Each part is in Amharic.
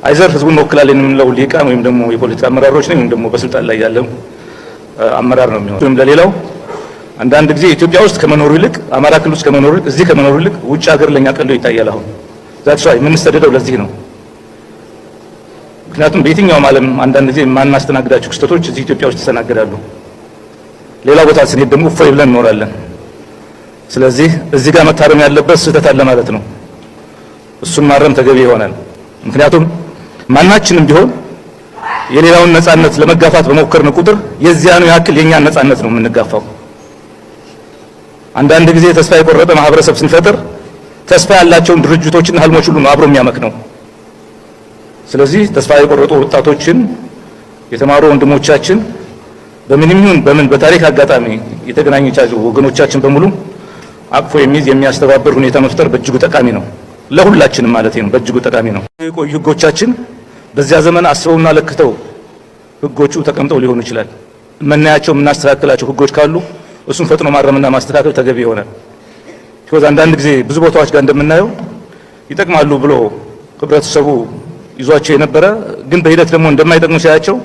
አይዘር ህዝቡን ወክላለን የምንለው ሊቃን ወይም ደግሞ የፖለቲካ አመራሮች ነን ወይም ደግሞ በስልጣን ላይ ያለው አመራር ነው የሚሆነው። ወይም ለሌላው አንዳንድ ጊዜ ኢትዮጵያ ውስጥ ከመኖሩ ይልቅ አማራ ክልል ውስጥ ከመኖሩ ይልቅ እዚህ ከመኖሩ ይልቅ ውጭ ሀገር ለኛ ቀሎ ይታያል። አሁን ዛትስ ዋይ የምንሰደደው ለዚህ ነው። ምክንያቱም በየትኛውም ዓለም አንዳንድ ጊዜ የማናስተናግዳቸው ክስተቶች እዚህ ኢትዮጵያ ውስጥ ተስተናግዳሉ። ሌላ ቦታ ስንሄድ ደግሞ እፎይ ብለን እንኖራለን። ስለዚህ እዚህ ጋር መታረም ያለበት ስህተት አለ ማለት ነው። እሱን ማረም ተገቢ ይሆናል። ምክንያቱም ማናችንም ቢሆን የሌላውን ነጻነት ለመጋፋት በመከርን ቁጥር የዚያኑ ያክል የኛን ነጻነት ነው የምንጋፋው። አንዳንድ ጊዜ ተስፋ የቆረጠ ማህበረሰብ ስንፈጥር ተስፋ ያላቸውን ድርጅቶችና ህልሞች ሁሉ ነው አብሮ የሚያመክነው። ስለዚህ ተስፋ የቆረጡ ወጣቶችን የተማሩ ወንድሞቻችን በምንም ይሁን በምን በታሪክ አጋጣሚ የተገናኙቻቸው ወገኖቻችን በሙሉ አቅፎ የሚይዝ የሚያስተባብር ሁኔታ መፍጠር በእጅጉ ጠቃሚ ነው። ለሁላችንም ማለት ነው በእጅጉ ጠቃሚ ነው። የቆዩ ህጎቻችን በዚያ ዘመን አስበውና ለክተው ህጎቹ ተቀምጠው ሊሆኑ ይችላል። የምናያቸው የምናስተካክላቸው ህጎች ካሉ እሱን ፈጥኖ ማረምና ማስተካከል ተገቢ ይሆናል። because አንዳንድ ጊዜ ብዙ ቦታዎች ጋር እንደምናየው ይጠቅማሉ ብሎ ህብረተሰቡ ይዟቸው የነበረ ግን በሂደት ደግሞ እንደማይጠቅሙ ሲያያቸው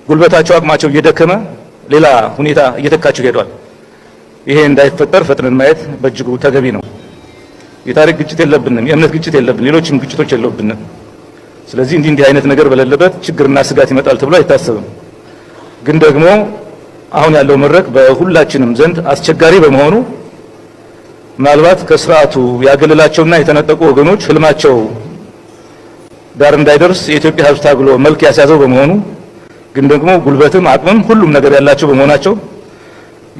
ጉልበታቸው አቅማቸው እየደከመ ሌላ ሁኔታ እየተካቸው ሄዷል። ይሄ እንዳይፈጠር ፈጥነን ማየት በእጅጉ ተገቢ ነው። የታሪክ ግጭት የለብንም፣ የእምነት ግጭት የለብንም፣ ሌሎችም ግጭቶች የለብንም። ስለዚህ እንዲህ አይነት ነገር በሌለበት ችግርና ስጋት ይመጣል ተብሎ አይታሰብም። ግን ደግሞ አሁን ያለው መድረክ በሁላችንም ዘንድ አስቸጋሪ በመሆኑ ምናልባት ከስርዓቱ ያገለላቸውና የተነጠቁ ወገኖች ህልማቸው ዳር እንዳይደርስ የኢትዮጵያ ህዝብ ታግሎ መልክ ያስያዘው በመሆኑ ግን ደግሞ ጉልበትም አቅምም ሁሉም ነገር ያላቸው በመሆናቸው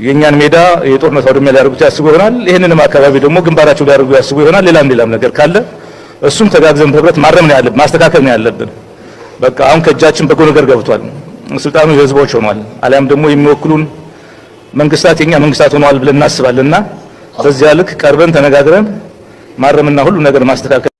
የኛን ሜዳ የጦርነት አውድማ ሊያደርጉት ያስቡ ይሆናል። ይሄንንም አካባቢ ደግሞ ግንባራቸው ሊያደርጉ ያስቡ ይሆናል። ሌላም ነገር ካለ እሱም ተጋግዘን በህብረት ማረም ነው ያለብን፣ ማስተካከል ነው ያለብን። በቃ አሁን ከእጃችን በጎ ነገር ገብቷል። ስልጣኑ የህዝቦች ሆኗል። አሊያም ደግሞ የሚወክሉን መንግስታት የኛ መንግስታት ሆነዋል ብለን እናስባለንና በዚያ ልክ ቀርበን ተነጋግረን ማረምና ሁሉ ነገር ማስተካከል